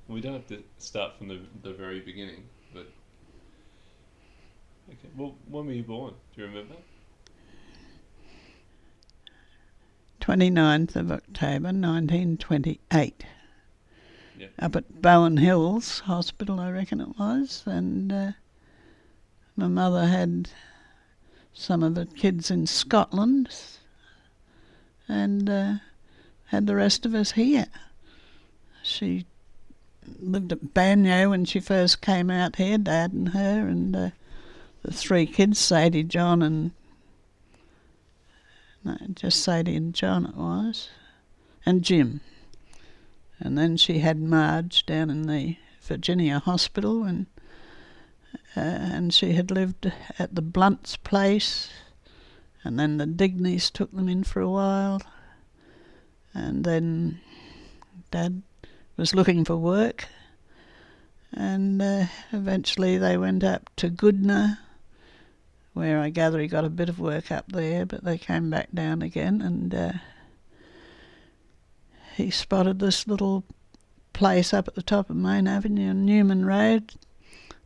We don't have to start from the very beginning, but okay. Well, when were you born? Do you remember? 29th of October 1928. Yep. Up at Bowen Hills Hospital, I reckon it was, and my mother had some of the kids in Scotland and had the rest of us here. She lived at Banyo when she first came out here, Dad and her, and the three kids, Sadie, John and... No, just Sadie and John it was, and Jim. And then she had Marge down in the Virginia hospital, and she had lived at the Blunt's place, and then the Digneys took them in for a while, and then Dad was looking for work, and eventually they went up to Goodna, where I gather he got a bit of work up there, but they came back down again, and he spotted this little place up at the top of Main Avenue on Newman Road,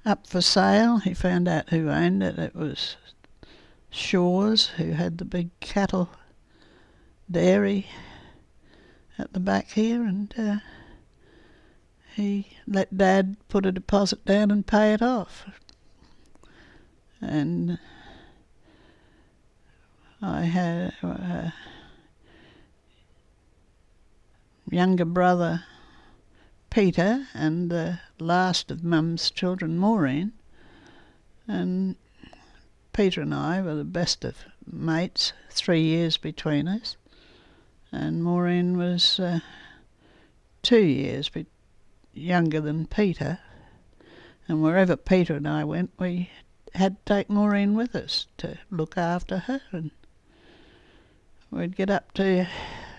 up for sale. He found out who owned it. It was Shaw's, who had the big cattle dairy at the back here, and he let Dad put a deposit down and pay it off. And I had a younger brother, Peter, and the last of Mum's children, Maureen. And Peter and I were the best of mates, 3 years between us. And Maureen was 2 years younger than Peter. And wherever Peter and I went, we had to take Maureen with us to look after her. And we'd get up to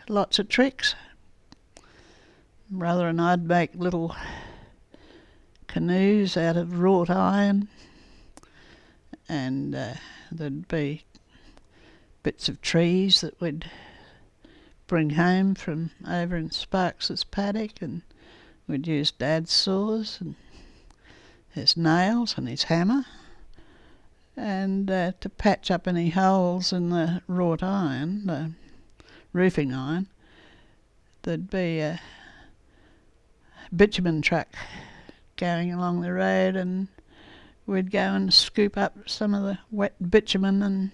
lots of tricks. Brother and I'd make little canoes out of wrought iron, and there'd be bits of trees that we'd bring home from over in Sparks's paddock, and we'd use Dad's saws and his nails and his hammer, and to patch up any holes in the wrought iron, the roofing iron, there'd be a bitumen truck going along the road, and we'd go and scoop up some of the wet bitumen and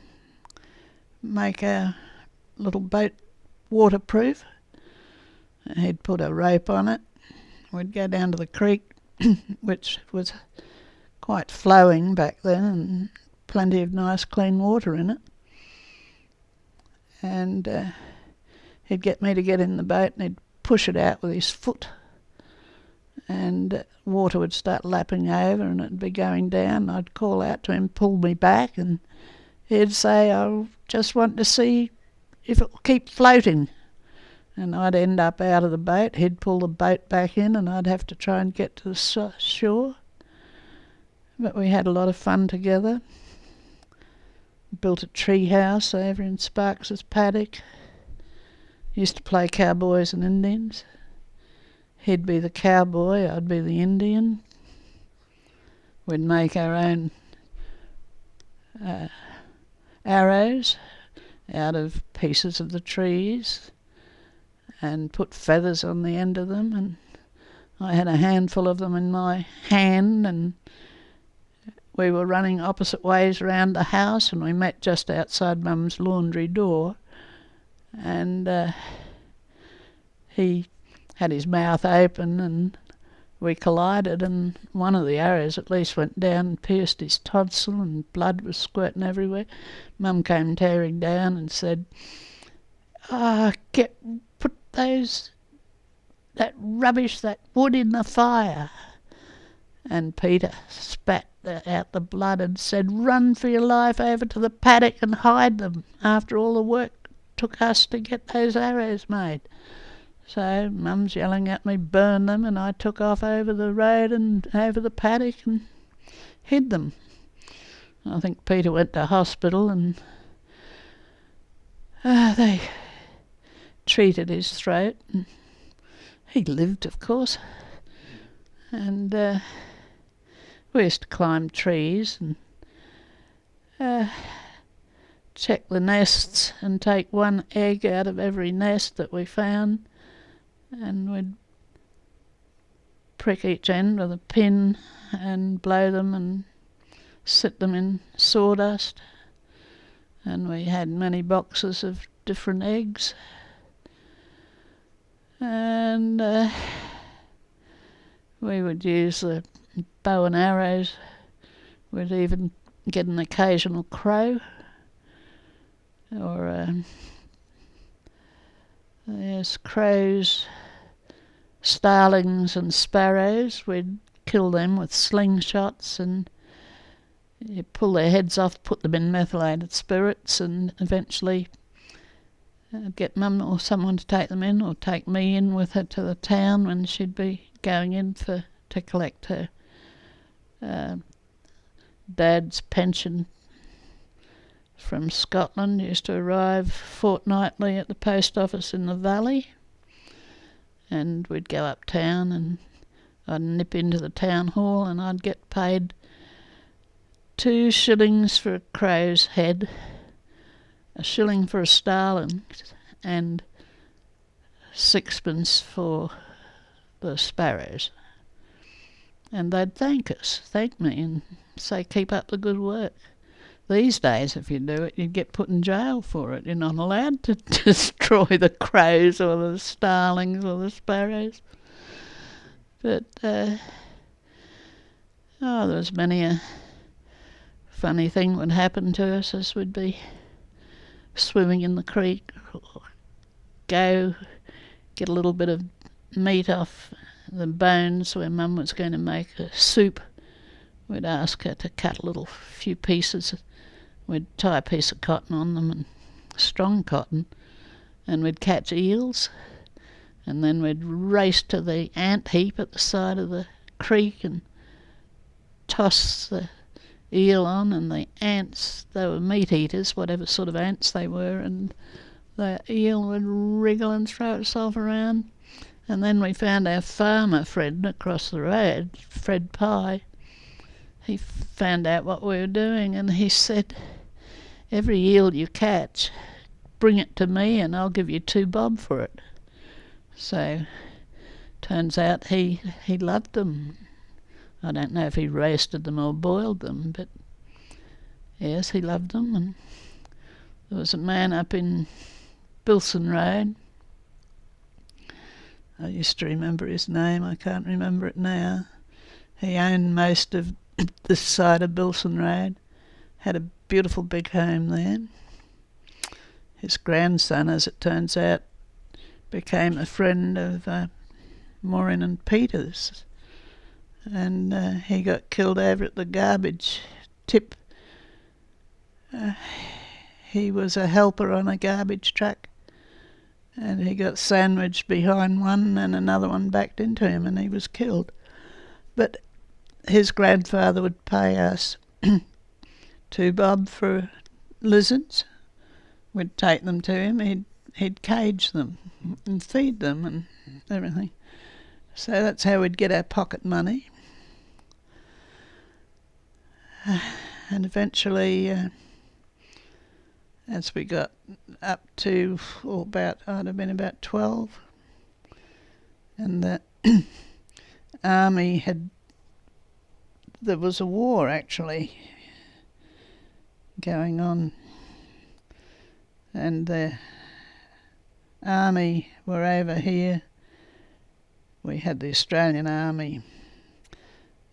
make a little boat waterproof. He'd put a rope on it. We'd go down to the creek, which was quite flowing back then, and plenty of nice clean water in it. And he'd get me to get in the boat, and he'd push it out with his foot, and water would start lapping over and it'd be going down. I'd call out to him, pull me back, and he'd say, I just want to see if it'll keep floating. And I'd end up out of the boat. He'd pull the boat back in, and I'd have to try and get to the shore. But we had a lot of fun together. Built a tree house over in Sparks's paddock. Used to play cowboys and Indians. He'd be the cowboy, I'd be the Indian. We'd make our own arrows out of pieces of the trees and put feathers on the end of them, and I had a handful of them in my hand, and we were running opposite ways around the house, and we met just outside Mum's laundry door, and he had his mouth open and we collided, and one of the arrows at least went down and pierced his tonsil, and blood was squirting everywhere. Mum came tearing down and said, put that rubbish, that wood in the fire. And Peter spat out the blood and said, run for your life over to the paddock and hide them after all the work it took us to get those arrows made. So Mum's yelling at me, burn them, and I took off over the road and over the paddock and hid them. I think Peter went to hospital, and they treated his throat, and he lived, of course. And we used to climb trees and check the nests and take one egg out of every nest that we found, and we'd prick each end with a pin and blow them and sit them in sawdust. And we had many boxes of different eggs. And we would use the bow and arrows. We'd even get an occasional crow, or yes, crows, starlings and sparrows. We'd kill them with slingshots, and you pull their heads off, put them in methylated spirits, and eventually get Mum or someone to take them in, or take me in with her to the town when she'd be going in to collect her Dad's pension from Scotland. Used to arrive fortnightly at the post office in the valley, and we'd go uptown, and I'd nip into the town hall, and I'd get paid 2 shillings for a crow's head, a shilling for a starling, and 6pence for the sparrows. And they'd thank me, and say, keep up the good work. These days, if you do it, you'd get put in jail for it. You're not allowed to destroy the crows or the starlings or the sparrows. But, there was many a funny thing would happen to us as we'd be swimming in the creek, or go get a little bit of meat off the bones where Mum was going to make a soup. We'd ask her to cut a little few pieces. We'd tie a piece of cotton on them, and strong cotton, and we'd catch eels, and then we'd race to the ant heap at the side of the creek and toss the eel on, and the ants, they were meat eaters, whatever sort of ants they were, and the eel would wriggle and throw itself around. And then we found our farmer friend across the road, Fred Pye. He found out what we were doing, and he said, every eel you catch, bring it to me and I'll give you 2 bob for it. So turns out he loved them. I don't know if he roasted them or boiled them, but yes, he loved them. And there was a man up in Bilson Road. I used to remember his name, I can't remember it now. He owned most of this side of Bilson Road, had a beautiful big home there. His grandson, as it turns out, became a friend of Morin and Peters, and he got killed over at the garbage tip. He was a helper on a garbage truck, and he got sandwiched behind one, and another one backed into him, and he was killed. But his grandfather would pay us 2 bob for lizards. We'd take them to him. He'd cage them and feed them and everything. So that's how we'd get our pocket money. And eventually, as we got up to I'd have been about 12, and the army there was a war actually going on, and the army were over here. We had the Australian Army,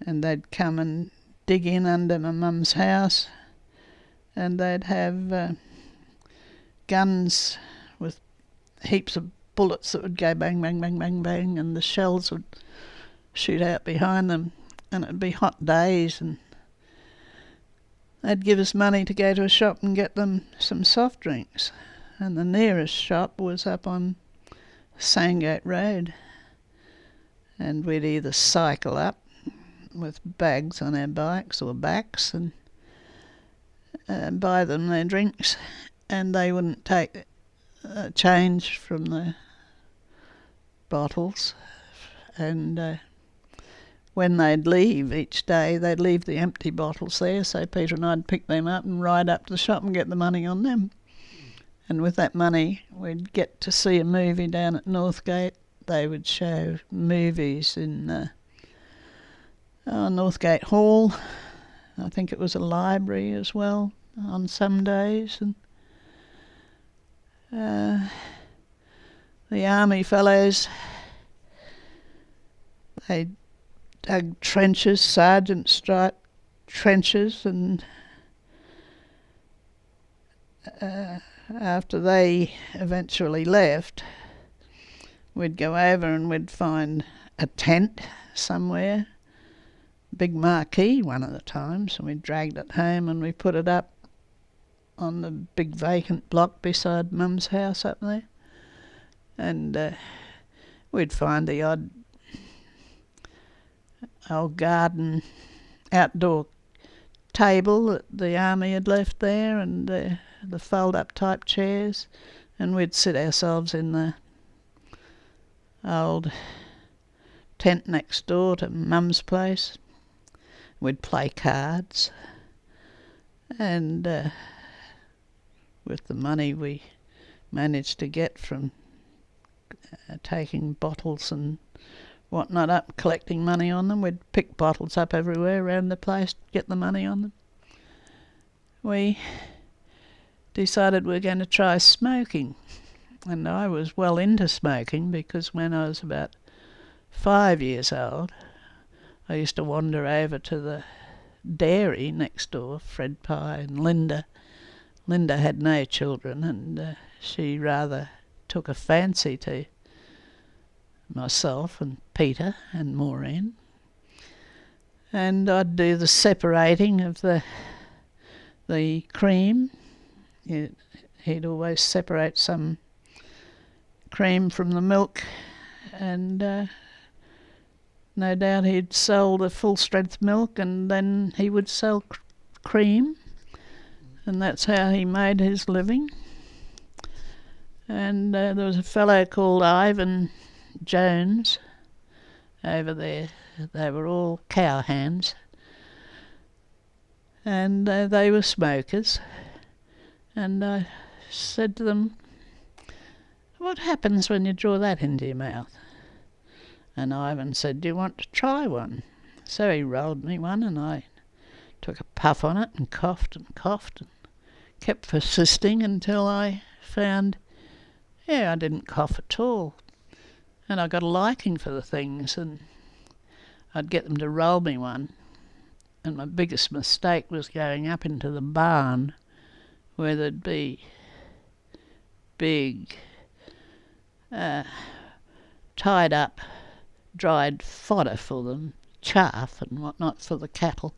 and they'd come and dig in under my mum's house, and they'd have guns with heaps of bullets that would go bang, bang, bang, bang, bang, and the shells would shoot out behind them, and it'd be hot days, and they'd give us money to go to a shop and get them some soft drinks, and the nearest shop was up on Sandgate Road, and we'd either cycle up with bags on our bikes or backs and buy them their drinks, and they wouldn't take change from the bottles, and when they'd leave each day, they'd leave the empty bottles there, so Peter and I'd pick them up and ride up to the shop and get the money on them. And with that money, we'd get to see a movie down at Northgate. They would show movies in Northgate Hall. I think it was a library as well on some days. And the army fellows, they dug trenches, sergeant stripe trenches, and after they eventually left, we'd go over and we'd find a tent somewhere, big marquee one of the times, and we dragged it home and we put it up on the big vacant block beside Mum's house up there. And we'd find the odd old garden outdoor table that the army had left there, and the fold-up type chairs, and we'd sit ourselves in the old tent next door to Mum's place. We'd play cards, and with the money we managed to get from taking bottles and whatnot up, collecting money on them, we'd pick bottles up everywhere around the place, get the money on them. We decided we were going to try smoking, and I was well into smoking because when I was about 5 years old, I used to wander over to the dairy next door, Fred Pye and Linda. Linda had no children, and she rather took a fancy to myself and Peter and Maureen. And I'd do the separating of the cream. He'd always separate some cream from the milk, and no doubt he'd sell the full strength milk, and then he would sell cream, and that's how he made his living. And there was a fellow called Ivan Jones over there. They were all cowhands, and they were smokers. And I said to them, "What happens when you draw that into your mouth?" And Ivan said, "Do you want to try one?" So he rolled me one, and I took a puff on it and coughed and kept persisting until I found, I didn't cough at all. And I got a liking for the things, and I'd get them to roll me one. And my biggest mistake was going up into the barn where there'd be big tied up dried fodder for them, chaff and whatnot for the cattle.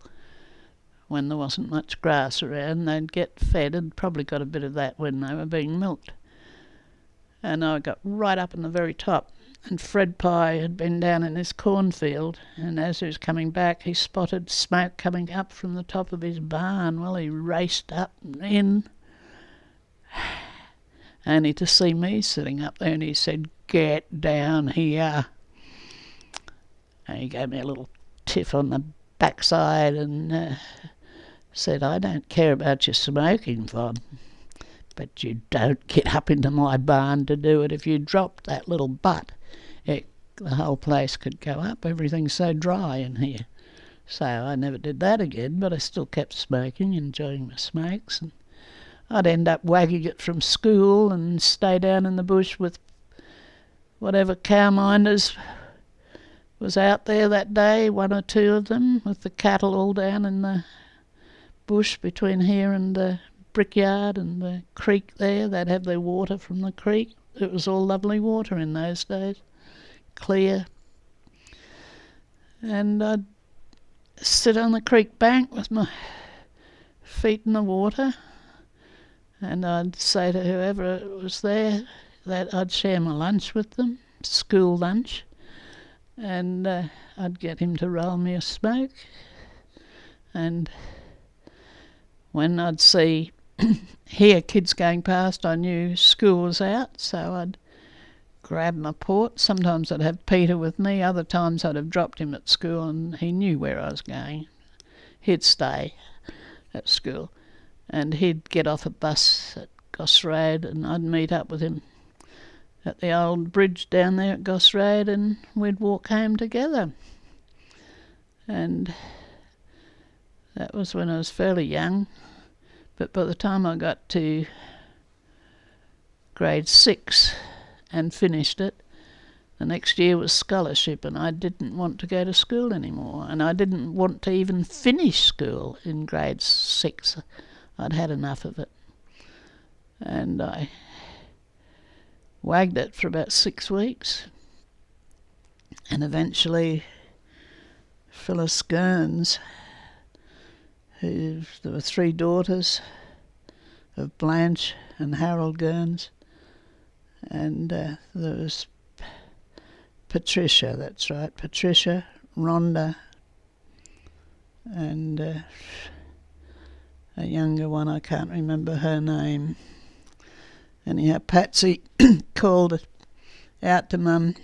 When there wasn't much grass around, they'd get fed, and probably got a bit of that when they were being milked. And I got right up in the very top, and Fred Pye had been down in his cornfield, and as he was coming back he spotted smoke coming up from the top of his barn. Well, he raced up and in, only to see me sitting up there, and he said, "Get down here." And he gave me a little tiff on the backside and said, "I don't care about your smoking, Von, but you don't get up into my barn to do it. If you dropped that little butt, the whole place could go up. Everything's so dry in here." So I never did that again, but I still kept smoking, enjoying my smokes. And I'd end up wagging it from school and stay down in the bush with whatever cowminders was out there that day, one or two of them, with the cattle all down in the bush between here and the brickyard and the creek there. They'd have their water from the creek. It was all lovely water in those days, clear. And I'd sit on the creek bank with my feet in the water, and I'd say to whoever was there that I'd share my lunch with them, school lunch, and I'd get him to roll me a smoke. And when I'd hear kids going past, I knew school was out, so I'd grab my port. Sometimes I'd have Peter with me, other times I'd have dropped him at school and he knew where I was going. He'd stay at school and he'd get off a bus at Goss Road and I'd meet up with him at the old bridge down there at Goss Road and we'd walk home together. And that was when I was fairly young, but by the time I got to grade 6 and finished it, the next year was scholarship and I didn't want to go to school anymore, and I didn't want to even finish school in grade 6. I'd had enough of it. And I wagged it for about 6 weeks, and eventually Phyllis Gurns, there were 3 daughters of Blanche and Harold Gurns, and there was Patricia, that's right, Patricia, Rhonda, and a younger one, I can't remember her name. Anyhow, Patsy called out to Mum.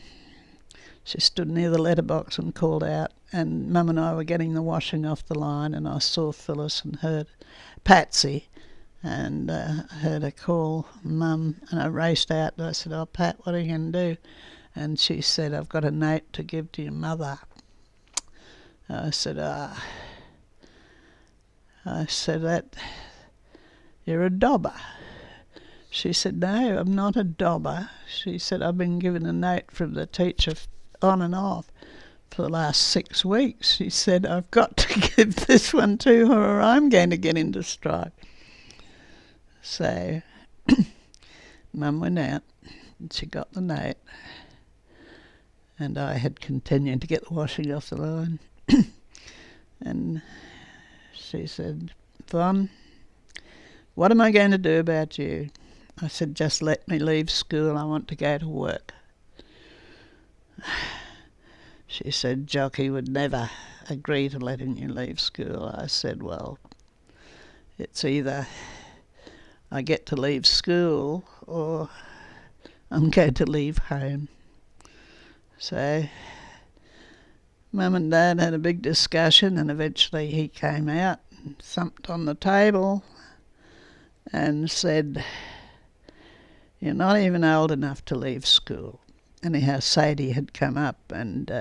She stood near the letterbox and called out, and Mum and I were getting the washing off the line, and I saw Phyllis and heard Patsy, and heard her call Mum, and I raced out and I said, "Oh, Pat, what are you going to do?" And she said, "I've got a note to give to your mother." I said, "That you're a dobber." She said, "No, I'm not a dobber." She said, "I've been given a note from the teacher on and off for the last 6 weeks." She said, "I've got to give this one to her or I'm going to get into strife." So Mum went out and she got the note, and I had continued to get the washing off the line. And she said, "Von, what am I going to do about you?" I said, "Just let me leave school. I want to go to work." She said, "Jockey would never agree to letting you leave school." I said, "Well, it's either I get to leave school or I'm going to leave home." So Mum and Dad had a big discussion, and eventually he came out and thumped on the table and said, "You're not even old enough to leave school." Anyhow, Sadie had come up and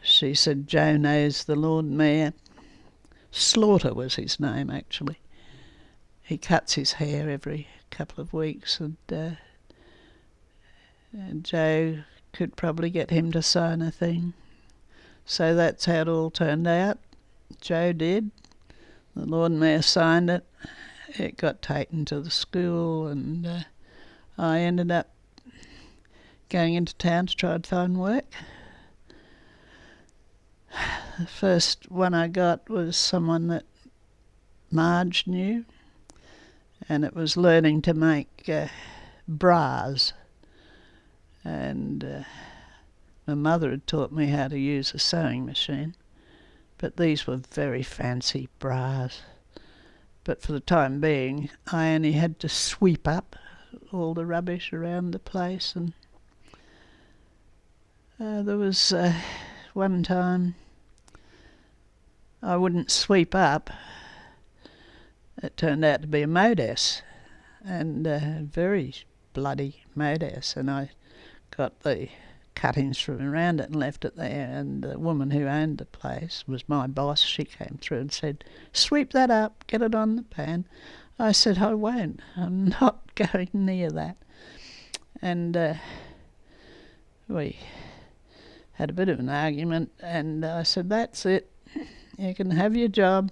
she said, "Joe knows the Lord Mayor." Slaughter was his name, actually. He cuts his hair every couple of weeks, and Joe could probably get him to sign a thing. So that's how it all turned out. Joe did. The Lord Mayor signed it. It got taken to the school, and I ended up going into town to try and find work. The first one I got was someone that Marge knew, and it was learning to make bras. And my mother had taught me how to use a sewing machine, but these were very fancy bras. But for the time being, I only had to sweep up all the rubbish around the place. And there was one time I wouldn't sweep up. It turned out to be a modess, and a very bloody modess, and I got the cuttings from around it and left it there, and the woman who owned the place was my boss. She came through and said, "Sweep that up, get it on the pan." I said, "I won't, I'm not going near that." And we had a bit of an argument, and I said, "That's it, you can have your job."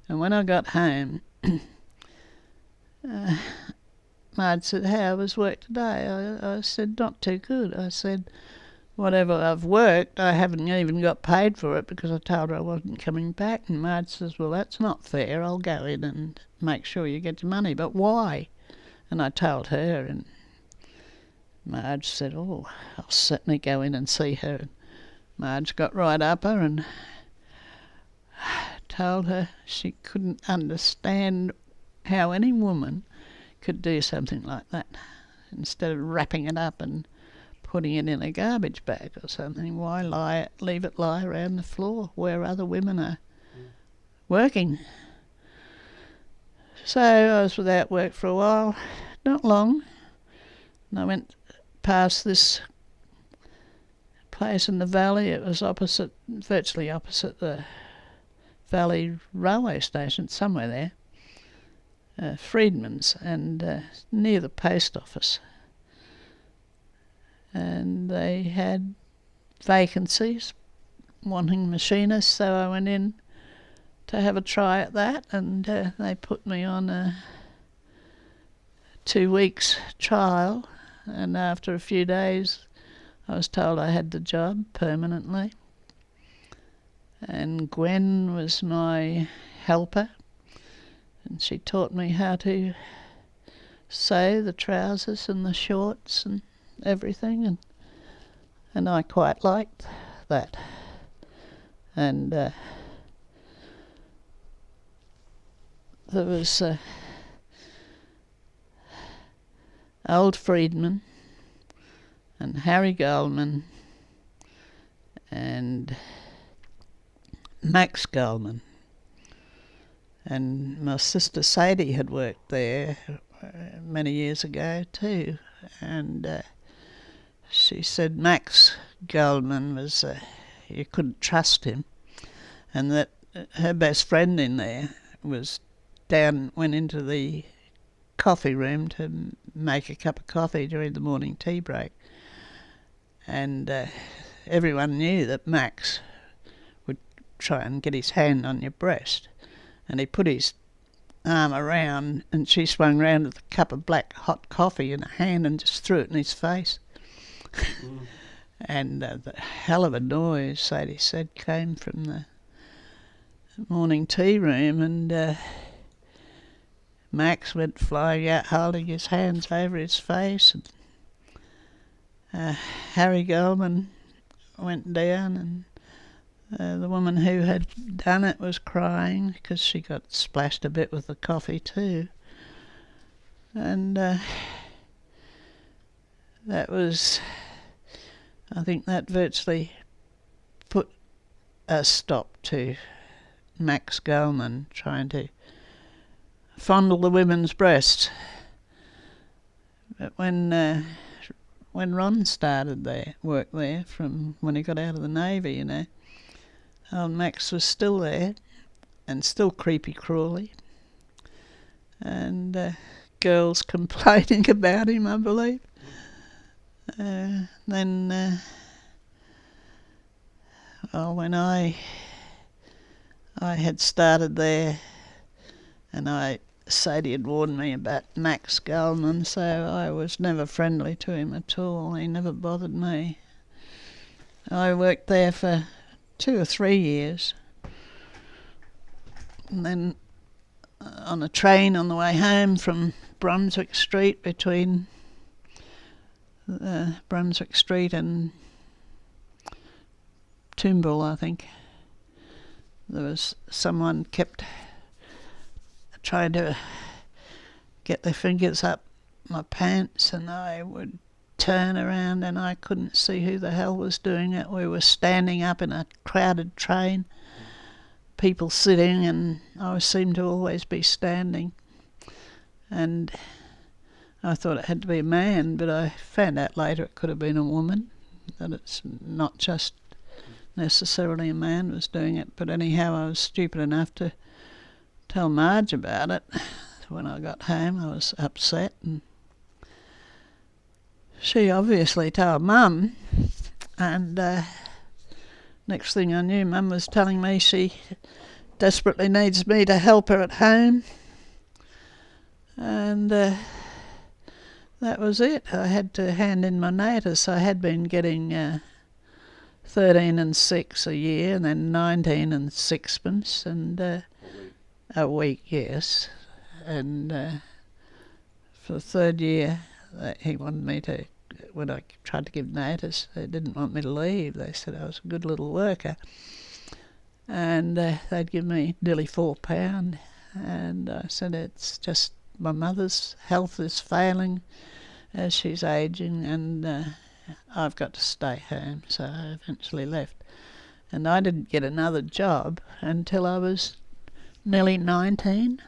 And when I got home, Marge said, "How was work today?" I said, "Not too good." I said, "Whatever I've worked, I haven't even got paid for it because I told her I wasn't coming back." And Marge says, "Well, that's not fair. I'll go in and make sure you get your money." "But why?" And I told her, and Marge said, "Oh, I'll certainly go in and see her." And Marge got right up her and told her she couldn't understand how any woman could do something like that. instead of wrapping it up and putting it in a garbage bag or something. Why leave it lie around the floor where other women are working? So I was without work for a while, not long, and I went past this place in the valley. It was virtually opposite the Valley railway station, somewhere there, Freedmans, and near the post office. And they had vacancies, wanting machinists, so I went in to have a try at that, and they put me on a 2 weeks trial, and after a few days I was told I had the job permanently. And Gwen was my helper, and she taught me how to sew the trousers and the shorts and everything, and I quite liked that. And there was old Freedman and Harry Goldman and Max Goldman, and my sister Sadie had worked there many years ago too, and she said Max Goldman was you couldn't trust him, and that her best friend in there went into the coffee room to make a cup of coffee during the morning tea break, and everyone knew that Max would try and get his hand on your breast, and he put his arm around, and she swung round with a cup of black hot coffee in her hand and just threw it in his face. And the hell of a noise, Sadie said, came from the morning tea room, and Max went flying out holding his hands over his face, and Harry Goldman went down, and the woman who had done it was crying because she got splashed a bit with the coffee too. And that was, I think that virtually put a stop to Max Goldman trying to fondle the women's breasts. But when Ron started work there from when he got out of the Navy, old Max was still there, and still creepy crawly, and girls complaining about him, I believe. Then when I had started there, and Sadie had warned me about Max Goldman, so I was never friendly to him at all. He never bothered me. I worked there for 2 or 3 years, and then on a train on the way home from Brunswick Street, between Brunswick Street and Toombul, I think, there was someone kept trying to get their fingers up my pants, and I would turn around and I couldn't see who the hell was doing it. We were standing up in a crowded train, people sitting, and I seemed to always be standing, and I thought it had to be a man, but I found out later it could have been a woman, that it's not just necessarily a man was doing it. But anyhow, I was stupid enough to tell Marge about it. When I got home I was upset, and she obviously told Mum, and next thing I knew, Mum was telling me she desperately needs me to help her at home, and that was it. I had to hand in my notice. I had been getting 13 and 6 a year, and then 19 and 6pence, and a week, yes. And for the third year, he wanted me to, when I tried to give notice, they didn't want me to leave. They said I was a good little worker, and they'd give me nearly £4, and I said, it's just my mother's health is failing, as she's ageing, and I've got to stay home, so I eventually left. And I didn't get another job until I was nearly 19.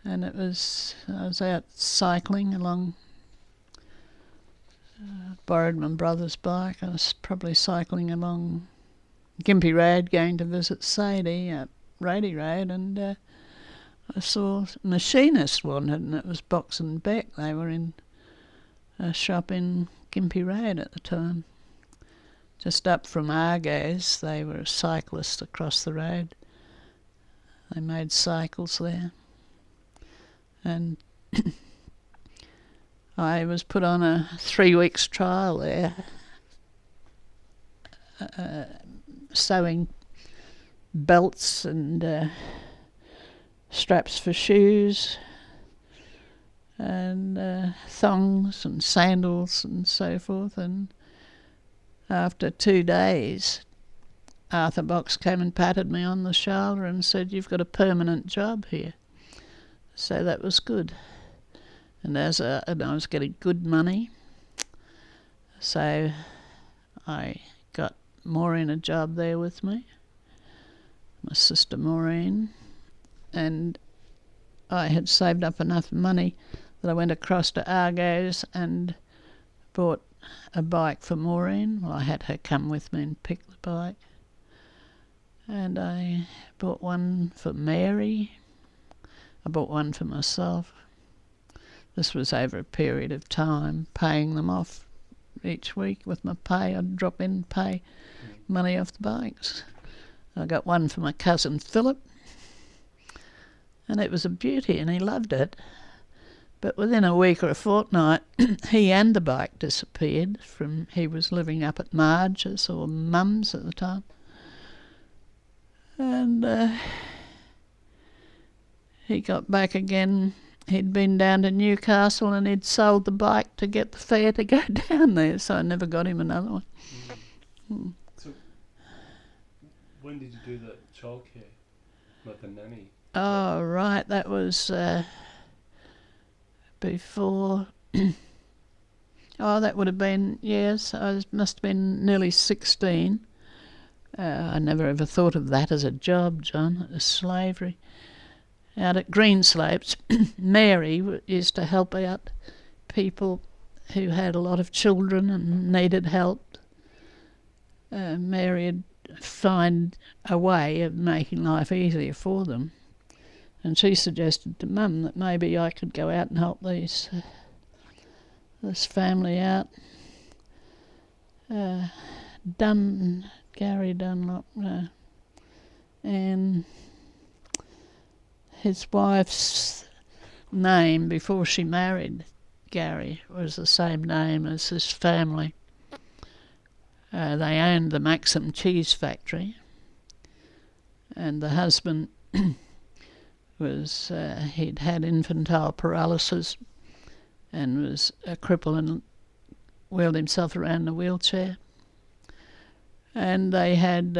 And I was out cycling along, borrowed my brother's bike. I was probably cycling along Gympie Road going to visit Sadie up Rady Road, and I saw machinist wanted, and it was Box And Beck. They were in a shop in Gympie Road at the time. Just up from Argo's, they were cyclists across the road. They made cycles there. And I was put on a 3 weeks trial there, sewing belts and straps for shoes and thongs and sandals and so forth. And after 2 days, Arthur Box came and patted me on the shoulder and said, "You've got a permanent job here." So that was good. And and I was getting good money, so I got Maureen a job there with me, my sister Maureen, and I had saved up enough money that I went across to Argo's and bought a bike for Maureen. Well, I had her come with me and pick the bike. And I bought one for Mary. I bought one for myself. This was over a period of time, paying them off each week with my pay. I'd drop in and pay money off the bikes. I got one for my cousin Philip, and it was a beauty, and he loved it. But within a week or a fortnight, he and the bike disappeared. He was living up at Marge's or Mum's at the time. And he got back again. He'd been down to Newcastle and he'd sold the bike to get the fare to go down there, so I never got him another one. So when did you do the childcare, like the nanny? Oh, right, that was before... that would have been, yes, must have been nearly 16. I never ever thought of that as a job, John. It was slavery. Out at Greenslopes, Mary used to help out people who had a lot of children and needed help. Mary would find a way of making life easier for them. And she suggested to Mum that maybe I could go out and help this family out. Gary Dunlop, and his wife's name before she married Gary was the same name as his family. They owned the Maxim cheese factory, and the husband he'd had infantile paralysis and was a cripple and wheeled himself around in a wheelchair. And they had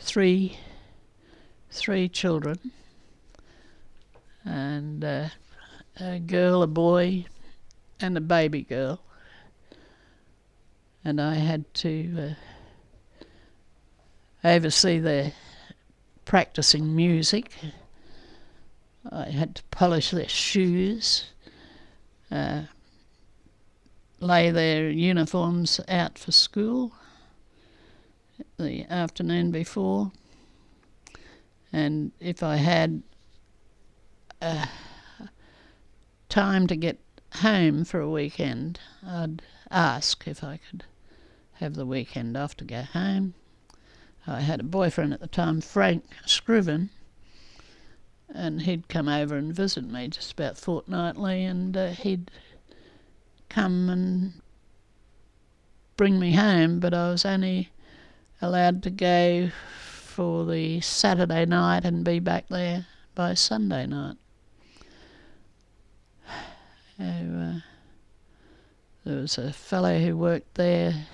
three children, and a girl, a boy, and a baby girl. And I had to oversee their practicing music. I had to polish their shoes, lay their uniforms out for school the afternoon before, and if I had time to get home for a weekend, I'd ask if I could have the weekend off to go home. I had a boyfriend at the time, Frank Scriven, and he'd come over and visit me just about fortnightly, and he'd come and bring me home, but I was only allowed to go for the Saturday night and be back there by Sunday night. There was a fellow who worked there,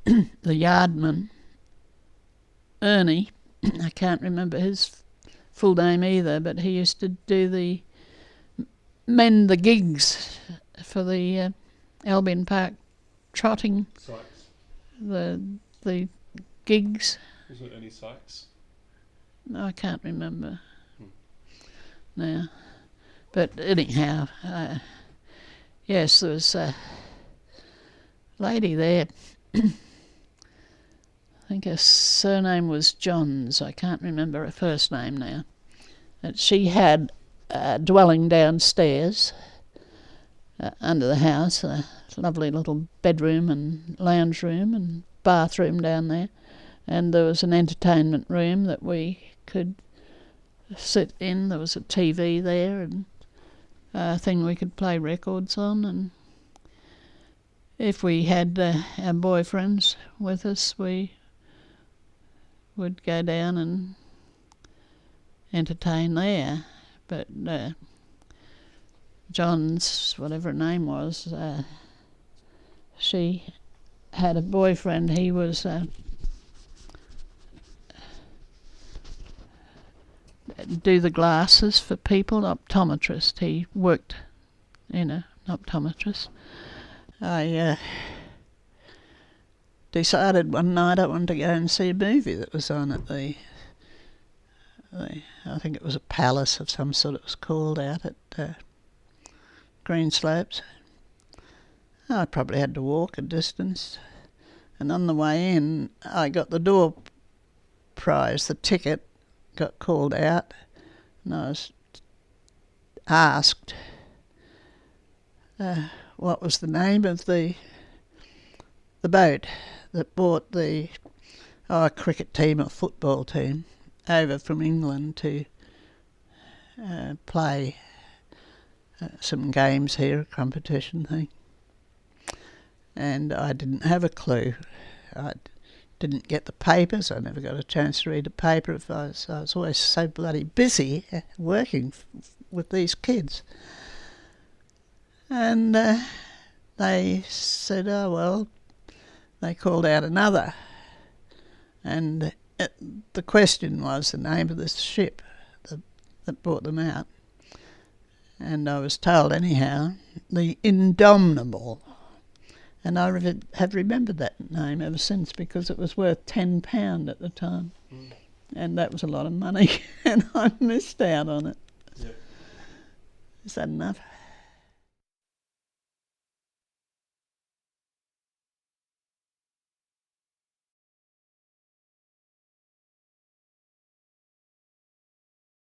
the yardman, Ernie. I can't remember his full name either, but he used to do the mend the gigs for the Albion Park trotting, Sykes. the gigs. Was it any Sykes? I can't remember now. But anyhow, yes, there was a lady there. I think her surname was Johns. I can't remember her first name now. That she had a dwelling downstairs under the house, a lovely little bedroom and lounge room and bathroom down there. And there was an entertainment room that we could sit in. There was a TV there and a thing we could play records on. And if we had our boyfriends with us, we would go down and entertain there. But John's, whatever her name was, she had a boyfriend. He was do the glasses for people, optometrist. He worked in an optometrist. I decided one night I wanted to go and see a movie that was on at the I think it was a palace of some sort it was called, out at Greenslopes. I probably had to walk a distance, and on the way in I got the door prize, the ticket, got called out, and I was asked what was the name of the boat that brought the cricket team or football team over from England to play some games here, a competition thing. And I didn't have a clue. I didn't get the papers. I never got a chance to read a paper. I was always so bloody busy working with these kids. And they said, oh, well, they called out another. And the question was the name of the ship that brought them out. And I was told, anyhow, the Indomitable. And I have remembered that name ever since, because it was worth £10 at the time. And that was a lot of money, and I missed out on it. Yep. Is that enough?